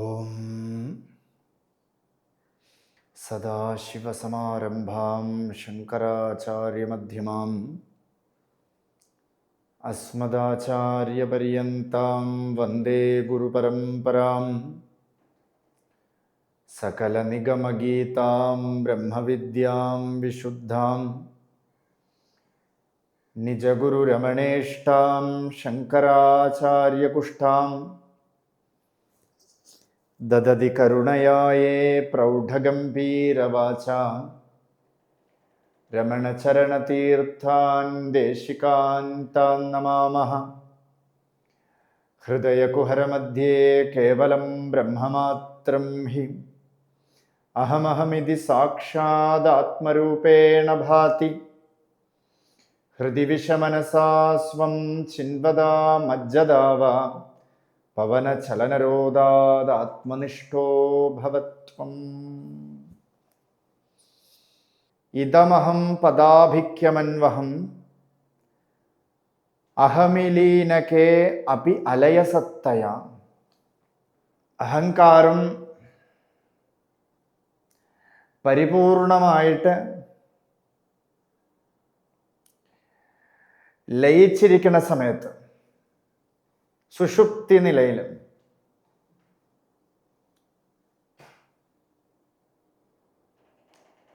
ഓം സദാശിവസമാരംഭാം ശങ്കരാചാര്യമധ്യമാം അസ്മദാചാര്യപര്യന്താം വന്ദേ ഗുരുപരമ്പരാം. സകലനിഗമഗീതാം ബ്രഹ്മവിദ്യാം വിശുദ്ധാം നിജഗുരുരമണേഷ്ടാം ശങ്കരാചാര്യകുഷ്ഠാം ദദതി കരുണയായേ പ്രൗഢഗംഭീരവാച രമണചരണതീർത്ഥാൻ ദേശികാൻ താൻ നമാമഃ. ഹൃദയകുഹരമധ്യേ കേവലം ബ്രഹ്മമാത്രം ഹി അഹമഹമിതി സാക്ഷാദാത്മരൂപേണ ഭാതി. ഹൃദി വിഷമനസാ സ്വം ചിന്വദാമജ്ജദാവ പവനചലനരോധാദാത്മനിഷ്ഠോ ഭവത്വം. ഇദമഹം പദാഭിക്യമന്വഹം അഹമിലീനകേ അപി അലയസത്തയ. അഹങ്കാരം പരിപൂർണമായിട്ട് ലയിച്ചിരിക്കുന്ന സമയത്ത്, സുഷുപ്തി നിലയിൽ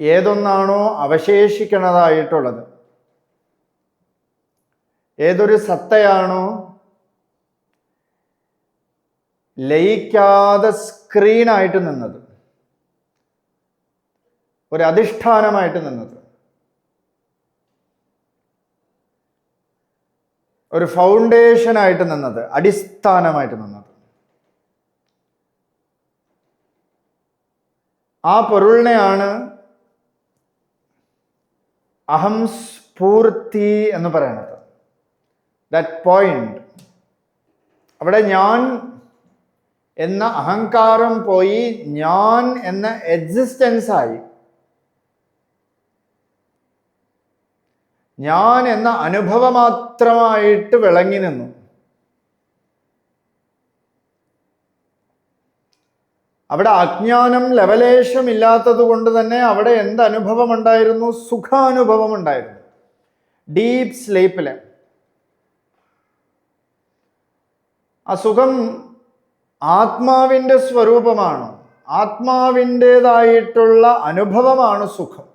ഏതൊന്നാണോ അവശേഷിക്കുന്നതായിട്ടുള്ളത്, ഏതൊരു സത്തയാണോ ലയിക്കാതെ സ്ക്രീനായിട്ട് നിന്നത്, ഒരു അധിഷ്ഠാനമായിട്ട് നിന്നത്, ഒരു ഫൗണ്ടേഷനായിട്ട് നിന്നത്, അടിസ്ഥാനമായിട്ട് നിന്നത്, ആ പൊരുളിനെയാണ് അഹം സ്ഫൂർത്തി എന്ന് പറയുന്നത്. ദാറ്റ് പോയിന്റ്, അവിടെ ഞാൻ എന്ന അഹങ്കാരം പോയി ഞാൻ എന്ന എക്സിസ്റ്റൻസ് ആയി, ഞാൻ എന്ന അനുഭവമാത്രമായിട്ട് വിളങ്ങി നിന്നു. അവിടെ അജ്ഞാനം ലവലേശമില്ലാത്തത് കൊണ്ട് തന്നെ അവിടെ എന്ത് അനുഭവം ഉണ്ടായിരുന്നു? സുഖാനുഭവം ഉണ്ടായിരുന്നു. ഡീപ് സ്ലീപ്പില് ആ സുഖം ആത്മാവിൻ്റെ സ്വരൂപമാണ്, ആത്മാവിൻ്റെതായിട്ടുള്ള അനുഭവമാണ് സുഖം.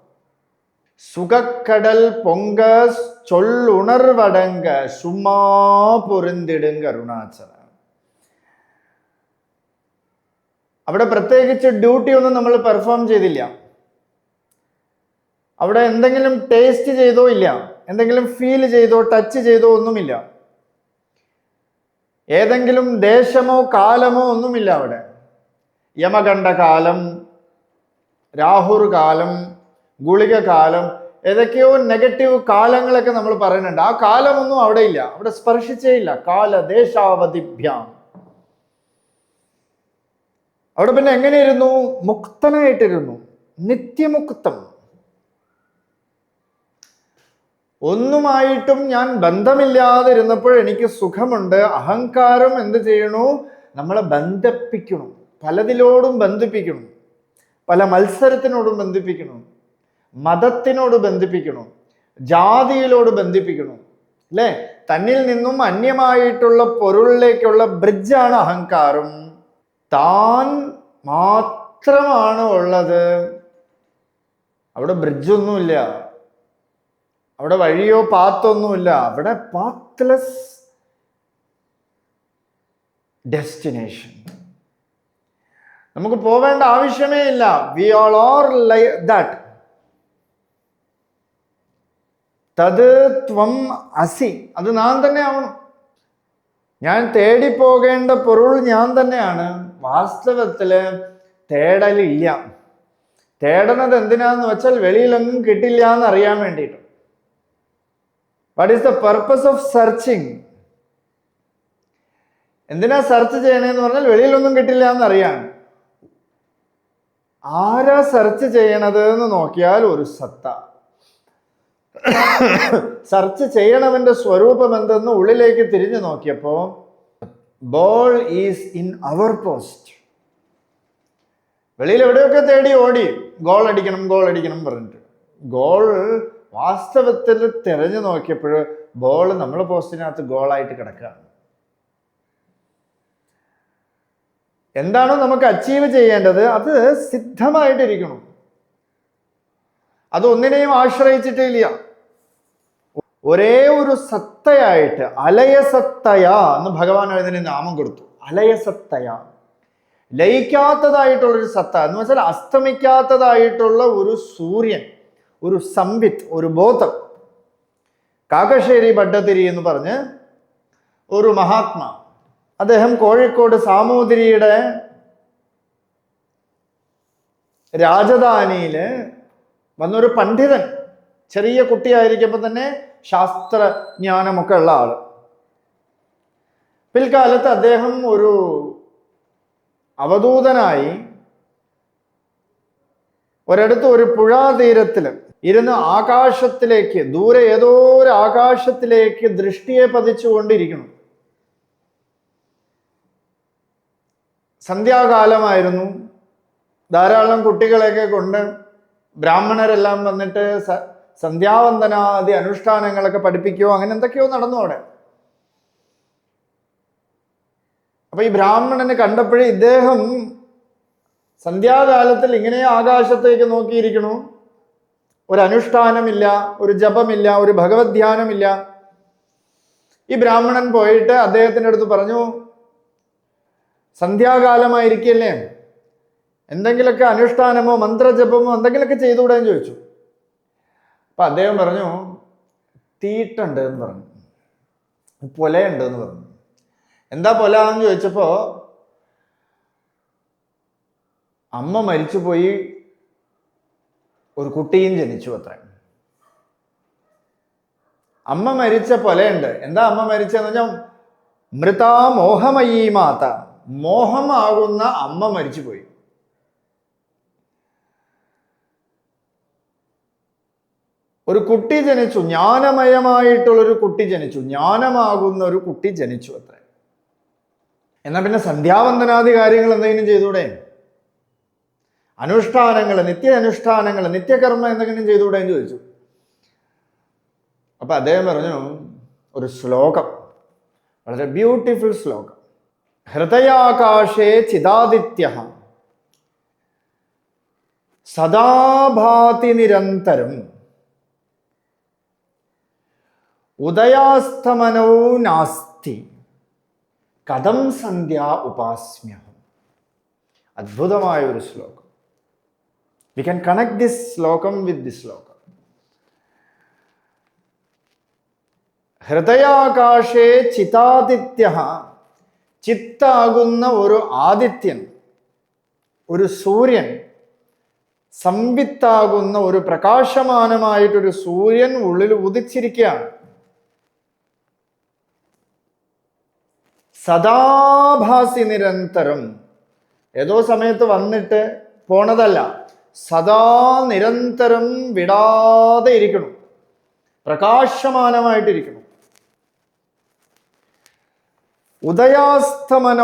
സുഖക്കടൽ പൊങ്ക ചൊല്ലുണർവടങ്ക സുമ്മാ പൊരുന്തിടുങ്ക അരുണാചല. അവിടെ പ്രത്യേകിച്ച് ഡ്യൂട്ടി ഒന്നും നമ്മൾ പെർഫോം ചെയ്തില്ല. അവിടെ എന്തെങ്കിലും ടേസ്റ്റ് ചെയ്തോ ഇല്ല, എന്തെങ്കിലും ഫീൽ ചെയ്തോ ടച്ച് ചെയ്തോ ഒന്നുമില്ല. ഏതെങ്കിലും ദേശമോ കാലമോ ഒന്നുമില്ല അവിടെ. യമകണ്ഠ കാലം, രാഹുർ കാലം, ഗുളിക കാലം, ഏതൊക്കെയോ നെഗറ്റീവ് കാലങ്ങളൊക്കെ നമ്മൾ പറയുന്നുണ്ട്. ആ കാലമൊന്നും അവിടെ ഇല്ല, അവിടെ സ്പർശിച്ചേ ഇല്ല. കാലദേശാവധിഭ്യാം. അവിടെ പിന്നെ എങ്ങനെയിരുന്നു? മുക്തനായിട്ടിരുന്നു, നിത്യമുക്തം. ഒന്നുമായിട്ടും ഞാൻ ബന്ധമില്ലാതിരുന്നപ്പോൾ എനിക്ക് സുഖമുണ്ട്. അഹങ്കാരം എന്ത് ചെയ്യണു? നമ്മളെ ബന്ധിപ്പിക്കണം, പലതിലോടും ബന്ധിപ്പിക്കണം, പല മത്സരത്തിനോടും ബന്ധിപ്പിക്കണം, മതത്തിനോട് ബന്ധിപ്പിക്കണം, ജാതിയിലോട് ബന്ധിപ്പിക്കണം, അല്ലേ? തന്നിൽ നിന്നും അന്യമായിട്ടുള്ള പൊരുളിലേക്കുള്ള ബ്രിഡ്ജാണ് അഹങ്കാരം. താൻ മാത്രമാണ് ഉള്ളത്, അവിടെ ബ്രിഡ്ജൊന്നുമില്ല, അവിടെ വഴിയോ പാത്തൊന്നുമില്ല. അവിടെ പാത്ത്ലെസ് ഡെസ്റ്റിനേഷൻ. നമുക്ക് പോവേണ്ട ആവശ്യമേ ഇല്ല. We all are like that. തത് ത്വം അസി, അത് ഞാൻ തന്നെ ആവണം. ഞാൻ തേടിപ്പോകേണ്ട പൊരുൾ ഞാൻ തന്നെയാണ്. വാസ്തവത്തില് തേടലില്ല. തേടണത് എന്തിനാന്ന് വെച്ചാൽ വെളിയിലൊന്നും കിട്ടില്ല എന്ന് അറിയാൻ വേണ്ടിയിട്ട്. What is the purpose of searching? എന്തിനാ സെർച്ച് ചെയ്യണേന്ന് പറഞ്ഞാൽ വെളിയിലൊന്നും കിട്ടില്ല എന്നറിയാൻ. ആരാ സെർച്ച് ചെയ്യണത് എന്ന് നോക്കിയാൽ ഒരു സത്ത. സെർച്ച് ചെയ്യണവന്റെ സ്വരൂപം എന്തെന്ന് ഉള്ളിലേക്ക് തിരിഞ്ഞു നോക്കിയപ്പോൾ ball is in our post. വെളിയിൽ എവിടെയൊക്കെ തേടി ഓടി ഗോൾ അടിക്കണം ഗോൾ അടിക്കണം പറഞ്ഞിട്ട്. ഗോൾ വാസ്തവത്തിൽ തിരഞ്ഞു നോക്കിയപ്പോൾ ബോൾ നമ്മളെ പോസ്റ്റിനകത്ത് ഗോളായിട്ട് കിടക്കുകയാണ്. എന്താണോ നമുക്ക് അച്ചീവ് ചെയ്യേണ്ടത് അത് സിദ്ധമായിട്ടിരിക്കണം. അതൊന്നിനെയും ആശ്രയിച്ചിട്ടില്ല. ഒരേ ഒരു സത്തയായിട്ട്, അലയസത്തയ എന്ന് ഭഗവാൻ അതിന് നാമം കൊടുത്തു. അലയസത്തയ, ലയിക്കാത്തതായിട്ടുള്ളൊരു സത്ത എന്ന് വെച്ചാൽ അസ്തമിക്കാത്തതായിട്ടുള്ള ഒരു സൂര്യൻ, ഒരു സംവിത്ത്, ഒരു ബോധം. കാക്കശ്ശേരി ഭട്ടതിരി എന്ന് പറഞ്ഞ് ഒരു മഹാത്മാ, അദ്ദേഹം കോഴിക്കോട് സാമൂതിരിയുടെ രാജധാനിയില് വന്നൊരു പണ്ഡിതൻ, ചെറിയ കുട്ടിയായിരിക്കുമ്പോൾ തന്നെ ശാസ്ത്രജ്ഞാനമൊക്കെ ഉള്ള ആള്. പിൽക്കാലത്ത് അദ്ദേഹം ഒരു അവധൂതനായി ഒരിടത്ത് ഒരു പുഴാതീരത്തിൽ ഇരുന്ന് ആകാശത്തിലേക്ക്, ദൂരെ ഏതോ ഒരു ആകാശത്തിലേക്ക് ദൃഷ്ടിയെ പതിച്ചുകൊണ്ടിരിക്കണം. സന്ധ്യാകാലമായിരുന്നു. ധാരാളം കുട്ടികളെയൊക്കെ കൊണ്ട് ബ്രാഹ്മണരെല്ലാം വന്നിട്ട് സന്ധ്യാവന്ദനാദി അനുഷ്ഠാനങ്ങളൊക്കെ പഠിപ്പിക്കുകയോ അങ്ങനെ എന്തൊക്കെയോ നടന്നു അവിടെ. അപ്പൊ ഈ ബ്രാഹ്മണന് കണ്ടപ്പോഴേ ഇദ്ദേഹം സന്ധ്യാകാലത്തിൽ ഇങ്ങനെ ആകാശത്തേക്ക് നോക്കിയിരിക്കണു. ഒരു അനുഷ്ഠാനമില്ല, ഒരു ജപമില്ല, ഒരു ഭഗവത് ധ്യാനമില്ല. ഈ ബ്രാഹ്മണൻ പോയിട്ട് അദ്ദേഹത്തിൻ്റെ അടുത്ത് പറഞ്ഞു, സന്ധ്യാകാലമായിരിക്കല്ലേ, എന്തെങ്കിലുമൊക്കെ അനുഷ്ഠാനമോ മന്ത്രജപമോ എന്തെങ്കിലുമൊക്കെ ചെയ്തുകൂടെ എന്ന് ചോദിച്ചു. അപ്പൊ അദ്ദേഹം പറഞ്ഞു, തീട്ടുണ്ട് എന്ന് പറഞ്ഞു, പൊലയുണ്ട് എന്ന് പറഞ്ഞു. എന്താ പൊല എന്ന് ചോദിച്ചപ്പോ, അമ്മ മരിച്ചുപോയി, ഒരു കുട്ടിയും ജനിച്ചു അത്ര. അമ്മ മരിച്ച പൊലയുണ്ട്. എന്താ അമ്മ മരിച്ചെന്ന് പറഞ്ഞാൽ, മൃതാ മോഹമയീ മാത, മോഹമാകുന്ന അമ്മ മരിച്ചുപോയി. ഒരു കുട്ടി ജനിച്ചു, ജ്ഞാനമയമായിട്ടുള്ളൊരു കുട്ടി ജനിച്ചു, ജ്ഞാനമാകുന്ന ഒരു കുട്ടി ജനിച്ചു അത്ര. എന്നാ പിന്നെ സന്ധ്യാവന്ദനാദി കാര്യങ്ങൾ എന്തെങ്കിലും ചെയ്തൂടെ? അനുഷ്ഠാനങ്ങൾ, നിത്യ അനുഷ്ഠാനങ്ങൾ, നിത്യകർമ്മം എന്തെങ്കിലും ചെയ്തുകൂടെ എന്ന് ചോദിച്ചു. അപ്പൊ അദ്ദേഹം പറഞ്ഞു ഒരു ശ്ലോകം, വളരെ ബ്യൂട്ടിഫുൾ ശ്ലോകം. ഹൃദയാകാശേ ചിദാദിത്യഃ സദാ ഭാതി നിരന്തരം ഉദയാസ്തമനോ നാസ്തി കഥം സന്ധ്യാ ഉപാസ്മ്യഹം. അദ്ഭുതമായ ഒരു ശ്ലോകം. We can connect this ശ്ലോകം with this ശ്ലോകം. ഹൃദയാകാശേ ചിതാദിത്യഃ, ചിത്താകുന്ന ഒരു ആദിത്യൻ, ഒരു സൂര്യൻ, സംവിത്താകുന്ന ഒരു പ്രകാശമാനമായിട്ടൊരു സൂര്യൻ ഉള്ളിൽ ഉദിച്ചിരിക്കുകയാണ്. സദാഭാസി നിരന്തരം, ഏതോ സമയത്ത് വന്നിട്ട് പോണതല്ല, സദാ നിരന്തരം വിടാതെ ഇരിക്കണം, പ്രകാശമാനമായിട്ടിരിക്കണം. ഉദയാസ്തമനൗനാസ്തി,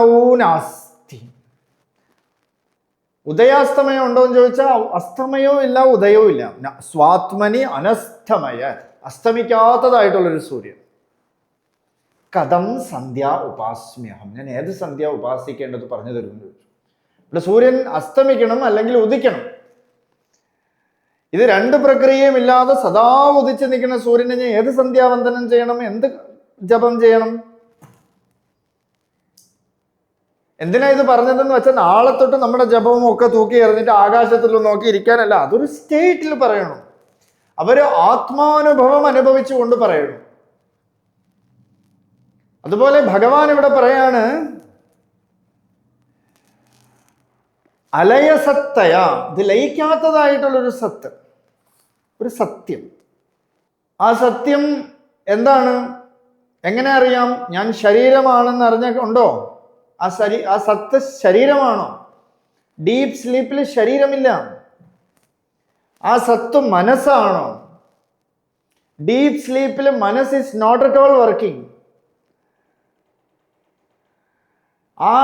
ഉദയാസ്തമയം ഉണ്ടോ എന്ന് ചോദിച്ചാൽ അസ്തമയവും ഇല്ല ഉദയവും ഇല്ല. സ്വാത്മനി അനസ്തമയ, അസ്തമിക്കാത്തതായിട്ടുള്ളൊരു സൂര്യൻ. കഥം സന്ധ്യ ഉപാസ്മ്യഹം, ഞാൻ ഏത് സന്ധ്യ ഉപാസിക്കേണ്ടത് പറഞ്ഞു തരുമെന്ന് ചോദിച്ചു. ഇവിടെ സൂര്യൻ അസ്തമിക്കണം അല്ലെങ്കിൽ ഉദിക്കണം. ഇത് രണ്ട് പ്രക്രിയയും ഇല്ലാതെ സദാ ഉദിച്ച് നിൽക്കുന്ന സൂര്യനെ ഞാൻ ഏത് സന്ധ്യാവന്ദനം ചെയ്യണം, എന്ത് ജപം ചെയ്യണം? എന്തിനാ ഇത് പറഞ്ഞതെന്ന് വെച്ചാൽ, നാളെ തൊട്ട് നമ്മുടെ ജപവും ഒക്കെ തൂക്കി എറിഞ്ഞിട്ട് ആകാശത്തിൽ നോക്കി ഇരിക്കാനല്ല, അതൊരു സ്റ്റേറ്റിൽ പറയണം. അവര് ആത്മാനുഭവം അനുഭവിച്ചുകൊണ്ട് പറയണം. അതുപോലെ ഭഗവാൻ ഇവിടെ പറയാണ്, അലയസത്തയ, ഇത് ലയിക്കാത്തതായിട്ടുള്ളൊരു സത്ത്, ഒരു സത്യം. ആ സത്യം എന്താണ്? എങ്ങനെ അറിയാം? ഞാൻ ശരീരമാണെന്ന് അറിഞ്ഞുണ്ടോ? ആ സത്ത് ശരീരമാണോ? ഡീപ് സ്ലീപ്പിൽ ശരീരമില്ല. ആ സത്ത് മനസ്സാണോ? ഡീപ് സ്ലീപ്പിൽ മനസ്സ് is not at all working. ആ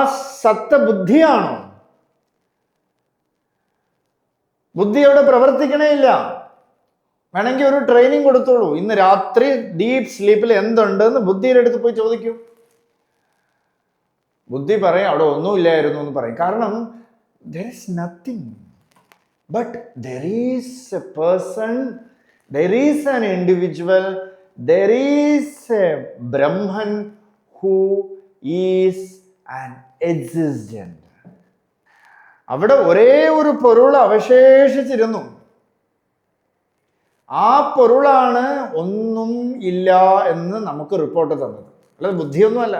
സത്ത് ബുദ്ധിയാണോ? ബുദ്ധി അവിടെ പ്രവർത്തിക്കണേ ഇല്ല. വേണമെങ്കിൽ ഒരു ട്രെയിനിങ് കൊടുത്തോളൂ. ഇന്ന് രാത്രി ഡീപ്പ് സ്ലീപ്പിൽ എന്തുണ്ടെന്ന് ബുദ്ധിയുടെ അടുത്ത് പോയി ചോദിക്കൂ. ബുദ്ധി പറയും അവിടെ ഒന്നുമില്ലായിരുന്നു എന്ന് പറയും. കാരണം there is nothing, but there is a person, there is an individual, there is a Brahman who is an existent. അവിടെ ഒരേ ഒരു പൊരുൾ അവശേഷിച്ചിരുന്നു. ആ പൊരുളാണ് ഒന്നും ഇല്ല എന്ന് നമുക്ക് റിപ്പോർട്ട് തന്നത്. അല്ലാതെ ബുദ്ധിയൊന്നുമല്ല.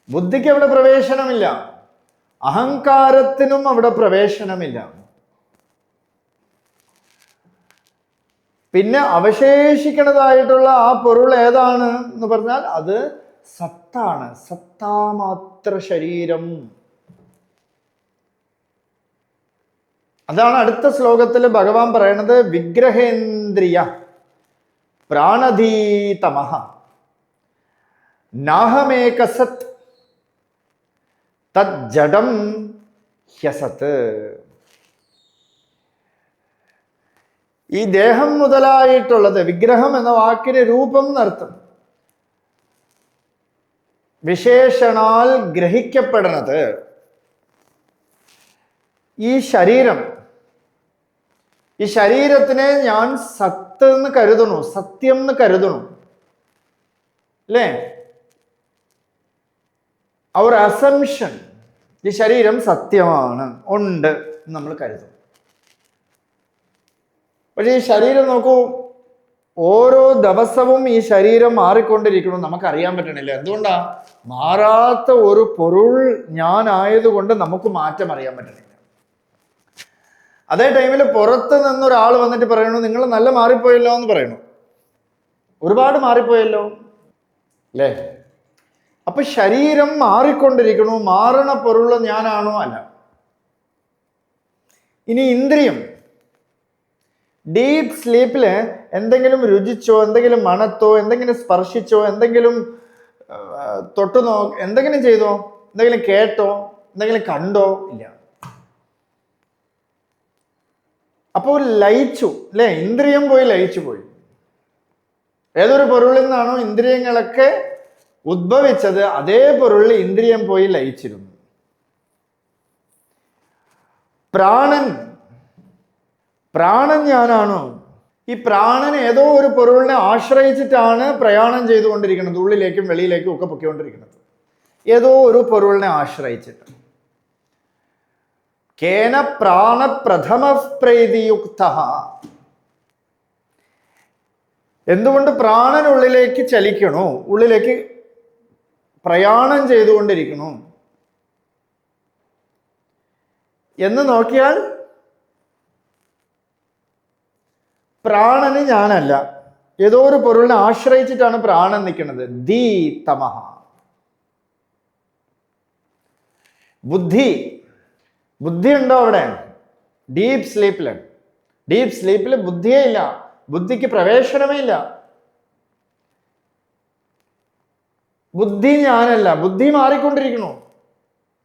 ബുദ്ധിക്ക് അവിടെ പ്രവേശനമില്ല, അഹങ്കാരത്തിനും അവിടെ പ്രവേശനമില്ല. പിന്നെ അവശേഷിക്കുന്നതായിട്ടുള്ള ആ പൊരുൾ ഏതാണ് എന്ന് പറഞ്ഞാൽ അത് സത്താണ്, സത്താമാത്ര ശരീരം. അതാണ് അടുത്ത ശ്ലോകത്തിൽ ഭഗവാൻ പറയണത്. വിഗ്രഹേന്ദ്രിയ പ്രാണധീതമഃ നാഹമേകസത് തജ്ജഡം ഹ്യസത്. ഈ ദേഹം മുതലായിട്ടുള്ളത്, വിഗ്രഹം എന്ന വാക്കിന് രൂപം എന്നർത്ഥം, വിശേഷണാൽ ഗ്രഹിക്കപ്പെടുന്നത് ഈ ശരീരം. ഈ ശരീരത്തിനെ ഞാൻ സത്ത് എന്ന് കരുതണു, സത്യം എന്ന് കരുതണു, അല്ലേ? അവർ അസംഷൻ, ഈ ശരീരം സത്യമാണ്, ഉണ്ട് എന്ന് നമ്മൾ കരുതും. പക്ഷെ ഈ ശരീരം നോക്കൂ, ഓരോ ദിവസവും ഈ ശരീരം മാറിക്കൊണ്ടിരിക്കണം. നമുക്കറിയാൻ പറ്റണില്ല. എന്തുകൊണ്ടാ? മാറാത്ത ഒരു പൊരുൾ ഞാനായതുകൊണ്ട് നമുക്ക് മാറ്റം അറിയാൻ പറ്റണില്ല. അതേ ടൈമിൽ പുറത്ത് നിന്നൊരാൾ വന്നിട്ട് പറയണു നിങ്ങൾ നല്ല മാറിപ്പോയല്ലോ എന്ന് പറയണു. ഒരുപാട് മാറിപ്പോയല്ലോ, അല്ലേ? അപ്പൊ ശരീരം മാറിക്കൊണ്ടിരിക്കണു. മാറണ പൊരുൾ ഞാനാണോ? അല്ല. ഇനി ഇന്ദ്രിയം, ഡീപ്പ് സ്ലീപ്പില് എന്തെങ്കിലും രുചിച്ചോ, എന്തെങ്കിലും മണത്തോ, എന്തെങ്കിലും സ്പർശിച്ചോ, എന്തെങ്കിലും തൊട്ടുനോ, എന്തെങ്കിലും ചെയ്തോ, എന്തെങ്കിലും കേട്ടോ, എന്തെങ്കിലും കണ്ടോ? ഇല്ല. അപ്പോൾ ലയിച്ചു, അല്ലേ? ഇന്ദ്രിയം പോയി ലയിച്ചു പോയി. ഏതൊരു പൊരുളിൽ നിന്നാണോ ഇന്ദ്രിയങ്ങളൊക്കെ ഉദ്ഭവിച്ചത് അതേ പൊരുളിൽ ഇന്ദ്രിയം പോയി ലയിച്ചിരുന്നു. പ്രാണൻ, പ്രാണൻ ഞാനാണോ? ഈ പ്രാണൻ ഏതോ ഒരു പൊരുളിനെ ആശ്രയിച്ചിട്ടാണ് പ്രയാണം ചെയ്തുകൊണ്ടിരിക്കുന്നത്. ഉള്ളിലേക്കും വെളിയിലേക്കും ഒക്കെ പൊക്കിക്കൊണ്ടിരിക്കുന്നത് ഏതോ ഒരു പൊരുളിനെ ആശ്രയിച്ചിട്ട്. കേന പ്രാണ പ്രഥമ പ്രൈതിയുക്ത. എന്തുകൊണ്ട് പ്രാണൻ ഉള്ളിലേക്ക് ചലിക്കണു, ഉള്ളിലേക്ക് പ്രയാണം ചെയ്തുകൊണ്ടിരിക്കണു എന്ന് നോക്കിയാൽ പ്രാണന് ഞാനല്ല, ഏതോ ഒരു പൊരുളിനെ ആശ്രയിച്ചിട്ടാണ് പ്രാണൻ നിൽക്കുന്നത്. ധീതമഃ. ബുദ്ധി, ബുദ്ധി ഉണ്ടോ അവിടെ? ഡീപ്പ് സ്ലീപ്പില്, ഡീപ്പ് സ്ലീപ്പിൽ ബുദ്ധിയേ ഇല്ല, ബുദ്ധിക്ക് പ്രവേശനമേ ഇല്ല. ബുദ്ധി ഞാനല്ല, ബുദ്ധി മാറിക്കൊണ്ടിരിക്കണു.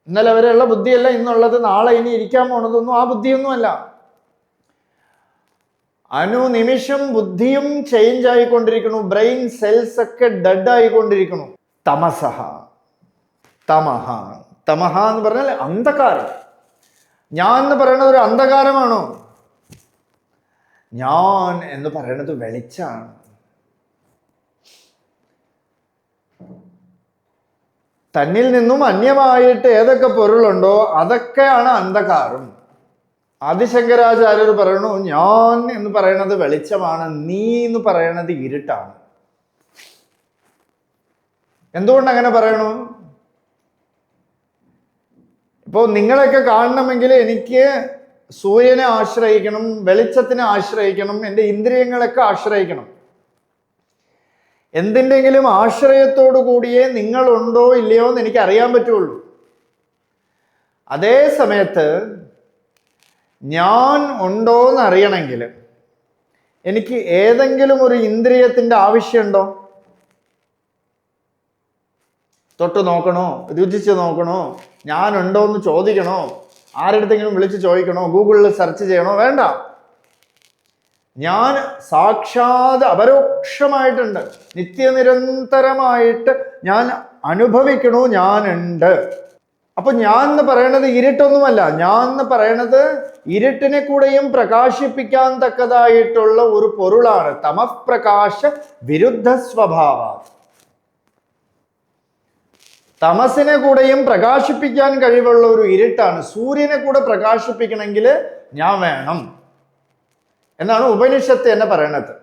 ഇന്നലെ വരെയുള്ള ബുദ്ധിയല്ല ഇന്നുള്ളത്, നാളെ ഇനി ഇരിക്കാൻ പോണതൊന്നും ആ ബുദ്ധിയൊന്നും അല്ല. അനുനിമിഷം ബുദ്ധിയും ചേഞ്ച് ആയിക്കൊണ്ടിരിക്കണു. ബ്രെയിൻ സെൽസ് ഒക്കെ ഡെഡ് ആയിക്കൊണ്ടിരിക്കണു. തമസഹ, തമഹ. തമഹ എന്ന് പറഞ്ഞാൽ അന്ധകാരം. ഞാൻ എന്ന് പറയുന്നത് ഒരു അന്ധകാരമാണോ? ഞാൻ എന്ന് പറയുന്നത് വെളിച്ചാണ്. തന്നിൽ നിന്നും അന്യമായിട്ട് ഏതൊക്കെ പൊരുളുണ്ടോ അതൊക്കെയാണ് അന്ധകാരം. ആദിശങ്കരാചാര്യർ പറയണു ഞാൻ എന്ന് പറയുന്നത് വെളിച്ചമാണ്, നീ എന്ന് പറയുന്നത് ഇരുട്ടാണ്. എന്തുകൊണ്ട് അങ്ങനെ പറയണു? ഇപ്പോൾ നിങ്ങളൊക്കെ കാണണമെങ്കിൽ എനിക്ക് സൂര്യനെ ആശ്രയിക്കണം, വെളിച്ചത്തിനെ ആശ്രയിക്കണം, എൻ്റെ ഇന്ദ്രിയങ്ങളൊക്കെ ആശ്രയിക്കണം. എന്തിൻ്റെങ്കിലും ആശ്രയത്തോടു കൂടിയേ നിങ്ങളുണ്ടോ ഇല്ലയോ എന്ന് എനിക്ക് അറിയാൻ പറ്റുള്ളൂ. അതേ സമയത്ത് ഞാൻ ഉണ്ടോ എന്ന് അറിയണമെങ്കിൽ എനിക്ക് ഏതെങ്കിലും ഒരു ഇന്ദ്രിയത്തിൻ്റെ ആവശ്യമുണ്ടോ? തൊട്ട് നോക്കണോ, രുചിച്ച് നോക്കണോ, ഞാനുണ്ടോ എന്ന് ചോദിക്കണോ? ആരുടെങ്കിലും വിളിച്ച് ചോദിക്കണോ, ഗൂഗിളിൽ സെർച്ച് ചെയ്യണോ? വേണ്ട. ഞാൻ സാക്ഷാത് അപരോക്ഷമായിട്ടുണ്ട്, നിത്യനിരന്തരമായിട്ട് ഞാൻ അനുഭവിക്കണു, ഞാനുണ്ട്. അപ്പൊ ഞാൻ എന്ന് പറയണത് ഇരുട്ടൊന്നുമല്ല. ഞാൻ എന്ന് പറയണത് ഇരുട്ടിനെ കൂടെയും പ്രകാശിപ്പിക്കാൻ തക്കതായിട്ടുള്ള ഒരു പൊരുളാണ്. തമഃപ്രകാശ വിരുദ്ധ സ്വഭാവ. തമസിനെ കൂടെയും പ്രകാശിപ്പിക്കാൻ കഴിവുള്ള ഒരു ഇരുട്ടാണ്. സൂര്യനെ കൂടെ പ്രകാശിപ്പിക്കണമെങ്കിൽ ഞാൻ വേണം എന്നാണ് ഉപനിഷത്ത് എന്നെ പറയണത്.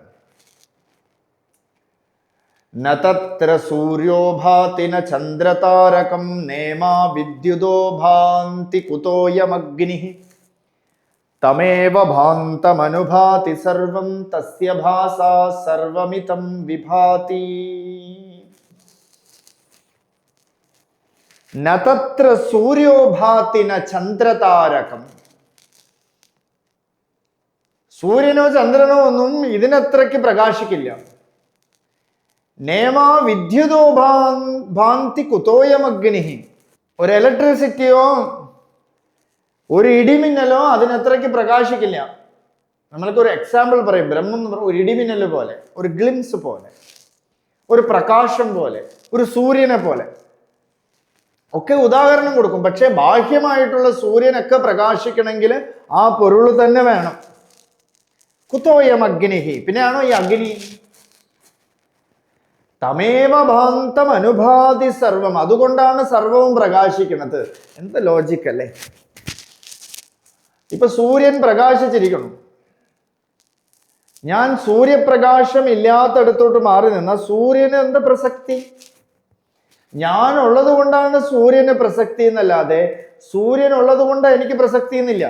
ന തത്ര സൂര്യോ ഭാതി ന ചന്ദ്രതാരകം നേമാ വിദ്യുതോ ഭാന്തി കുതോയമഗ്നിഃ തമേവ ഭാന്തമനുഭാതി സർവം തസ്യ ഭാസാ സർവമിതം വിഭാതി. ന തത്ര സൂര്യോ ഭാതി ന ചന്ദ്രതാരകം. സൂര്യനോ ചന്ദ്രനോ ഒന്നും ഇതിനത്രയ്ക്ക് പ്രകാശിക്കില്ല. നേമാ വിദ്യുതോ ഭാന്തി കുതോയമഗ്നിഃ. ഒരു ഇലക്ട്രിസിറ്റിയോ ഒരു ഇടിമിന്നലോ അതിനത്രയ്ക്ക് പ്രകാശിക്കില്ല. നമ്മൾക്ക് ഒരു എക്സാമ്പിൾ പറയും. ബ്രഹ്മം എന്ന് പറഞ്ഞാൽ ഒരു ഇടിമിന്നൽ പോലെ, ഒരു ഗ്ലിംസ് പോലെ, ഒരു പ്രകാശം പോലെ, ഒരു സൂര്യനെ പോലെ ഒക്കെ ഉദാഹരണം കൊടുക്കും. പക്ഷെ ബാഹ്യമായിട്ടുള്ള സൂര്യനൊക്കെ പ്രകാശിക്കണമെങ്കിൽ ആ പൊരുൾ തന്നെ വേണം. കുതോയം അഗ്നിഹി. പിന്നെയാണോ ഈ അഗ്നി? തമേവ ഭാന്തം അനുഭാതി സർവം. അതുകൊണ്ടാണ് സർവവും പ്രകാശിക്കുന്നത്. എന്ത് ലോജിക് അല്ലേ? ഇപ്പൊ സൂര്യൻ പ്രകാശിച്ചിരിക്കണം. ഞാൻ സൂര്യപ്രകാശം ഇല്ലാത്തടത്തോട്ട് മാറി നിന്ന സൂര്യന് എന്താ പ്രസക്തി? ഞാൻ ഉള്ളത് കൊണ്ടാണ് സൂര്യന് പ്രസക്തി എന്നല്ലാതെ സൂര്യൻ ഉള്ളത് കൊണ്ട് എനിക്ക് പ്രസക്തി എന്നില്ല.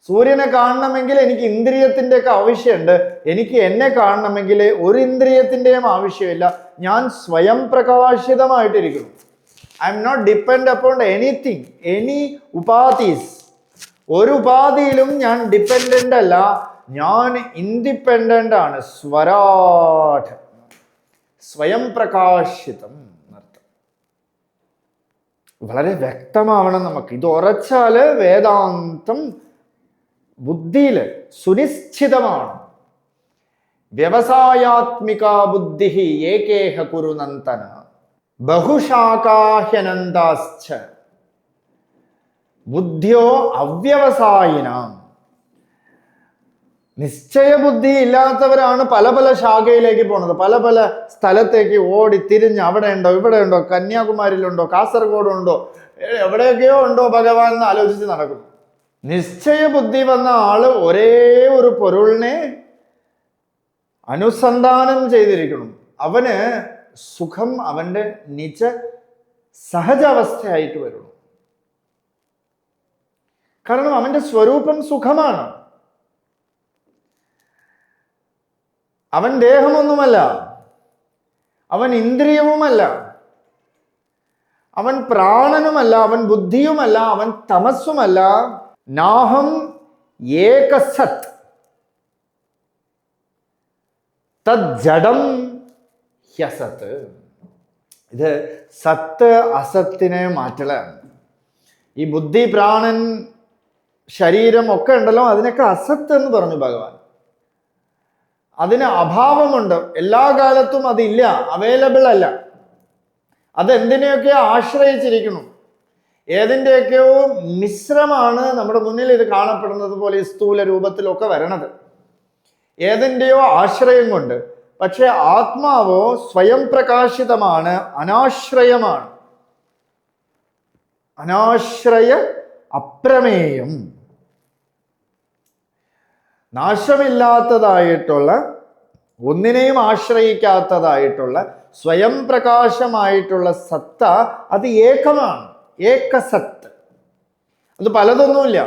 സൂര്യനെ കാണണമെങ്കിൽ എനിക്ക് ഇന്ദ്രിയത്തിന്റെ ഒക്കെ ആവശ്യമുണ്ട്. എനിക്ക് എന്നെ കാണണമെങ്കിൽ ഒരു ഇന്ദ്രിയത്തിന്റെയും ആവശ്യമില്ല. ഞാൻ സ്വയം പ്രകാശിതമായിട്ടിരിക്കുന്നു. I am not depend upon anything, any ഉപാധീസ്. ഒരു ഉപാധിയിലും ഞാൻ ഡിപ്പെൻഡന്റ് അല്ല. ഞാൻ ഇൻഡിപെൻഡന്റ് ആണ്. സ്വരാട്, സ്വയം പ്രകാശിതം എന്നർത്ഥം. വളരെ വ്യക്തമാവണം നമുക്ക്. ഇത് ഉറച്ചാല് വേദാന്തം ബുദ്ധിയില് സുനിശ്ചിതമാണ്. വ്യവസായാത്മിക ബുദ്ധി ഏകേഹ കുരുനന്തന ബഹുശാഖാഹ്യനന്താശ്ച ബുദ്ധ്യോ അവ്യവസായിനാം. നിശ്ചയബുദ്ധി ഇല്ലാത്തവരാണ് പല പല ശാഖയിലേക്ക് പോണത്. പല പല സ്ഥലത്തേക്ക് ഓടി തിരിഞ്ഞ് അവിടെ ഉണ്ടോ, ഇവിടെ ഉണ്ടോ, കന്യാകുമാരിയിലുണ്ടോ, കാസർഗോഡുണ്ടോ, എവിടെയൊക്കെയോ ഉണ്ടോ ഭഗവാൻ എന്ന് ആലോചിച്ച് നടക്കുന്നു. നിശ്ചയബുദ്ധി വന്ന ആള് ഒരേ ഒരു പൊരുളിനെ അനുസന്ധാനം ചെയ്തിരിക്കണം. അവന് സുഖം അവന്റെ നിജ സഹജാവസ്ഥയായിട്ട് വരണം. കാരണം അവന്റെ സ്വരൂപം സുഖമാണ്. അവൻ ദേഹമൊന്നുമല്ല, അവൻ ഇന്ദ്രിയവുമല്ല, അവൻ പ്രാണനുമല്ല, അവൻ ബുദ്ധിയുമല്ല, അവൻ തമസ്സുമല്ല. നാഹം ഏകസത് തജ്ജഡം ഹ്യസത്ത്. ഇത് സത്ത് അസത്തിനെ മാറ്റലാണ്. ഈ ബുദ്ധി, പ്രാണൻ, ശരീരം ഒക്കെ ഉണ്ടല്ലോ, അതിനൊക്കെ അസത്ത് എന്ന് പറഞ്ഞു ഭഗവാൻ. അതിന് അഭാവമുണ്ട്. എല്ലാ കാലത്തും അതില്ല, അവൈലബിൾ അല്ല. അതെന്തിനെയൊക്കെ ആശ്രയിച്ചിരിക്കുന്നു. ഏതിൻ്റെയൊക്കെയോ മിശ്രമാണ് നമ്മുടെ മുന്നിൽ ഇത് കാണപ്പെടുന്നത് പോലെ ഈ സ്ഥൂല രൂപത്തിലൊക്കെ വരണത്. ഏതിൻ്റെയോ ആശ്രയം കൊണ്ട്. പക്ഷെ ആത്മാവോ സ്വയം പ്രകാശിതമാണ്, അനാശ്രയമാണ്. അനാശ്രയ അപ്രമേയം, നാശമില്ലാത്തതായിട്ടുള്ള, ഒന്നിനെയും ആശ്രയിക്കാത്തതായിട്ടുള്ള സ്വയം പ്രകാശമായിട്ടുള്ള സത്ത അത് ഏകമാണ്. ഏകസത്ത്. അത് പലതൊന്നുമില്ല.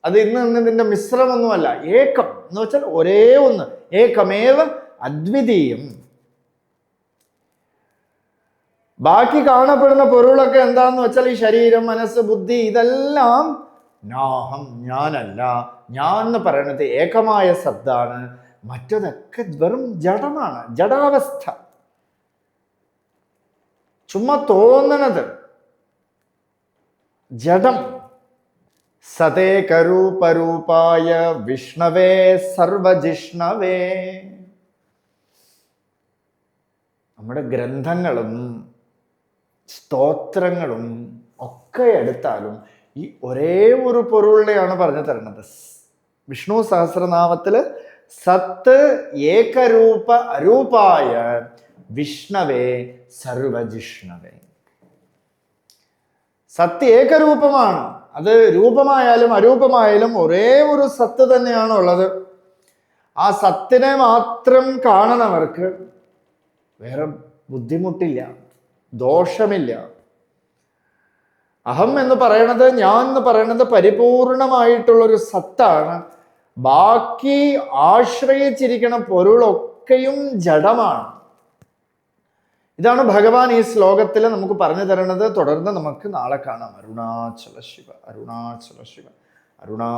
അത് ഇന്നതിൻ്റെ മിശ്രമൊന്നുമല്ല. ഏകം എന്ന് വെച്ചാൽ ഒരേ ഒന്ന്. ഏകമേവ അദ്വിതീയം. ബാക്കി കാണപ്പെടുന്ന പൊരുളൊക്കെ എന്താന്ന് വെച്ചാൽ ഈ ശരീരം, മനസ്സ്, ബുദ്ധി, ഇതെല്ലാം നാഹം, ഞാനല്ല. ഞാൻ എന്ന് പറയുന്നത് ഏകമായ സത്താണ്. മറ്റതൊക്കെ വെറും ജഡമാണ്, ജഡാവസ്ഥ, ചുമ്മാ തോന്നണത്, ജഡം. സതേകരൂപരൂപായ വിഷ്ണവേ സർവജിഷ്ണവേ. നമ്മുടെ ഗ്രന്ഥങ്ങളും സ്തോത്രങ്ങളും ഒക്കെ എടുത്താലും ഈ ഒരേ ഒരു പൊരുളിനെയാണ് പറഞ്ഞു തരുന്നത്. വിഷ്ണു സഹസ്രനാമത്തില് സത്ത് ഏകരൂപ അരൂപായ വിഷ്ണവേ സർവജിഷ്ണവേ. സത്ത് ഏകരൂപമാണ്. അത് രൂപമായാലും അരൂപമായാലും ഒരേ ഒരു സത്ത് തന്നെയാണ് ഉള്ളത്. ആ സത്തിനെ മാത്രം കാണണവർക്ക് വേറെ ബുദ്ധിമുട്ടില്ല, ദോഷമില്ല. അഹം എന്ന് പറയണത്, ഞാൻ എന്ന് പറയണത് പരിപൂർണമായിട്ടുള്ളൊരു സത്താണ്. ബാക്കി ആശ്രയിച്ചിരിക്കുന്ന പൊരുളൊക്കെയും ജഡമാണ്. ഇതാണ് ഭഗവാൻ ഈ ശ്ലോകത്തിൽ നമുക്ക് പറഞ്ഞു തരുന്നത്. തുടർന്ന് നമുക്ക് നാളെ കാണാം. അരുണാചല ശിവ, അരുണാചല ശിവ, അരുണാ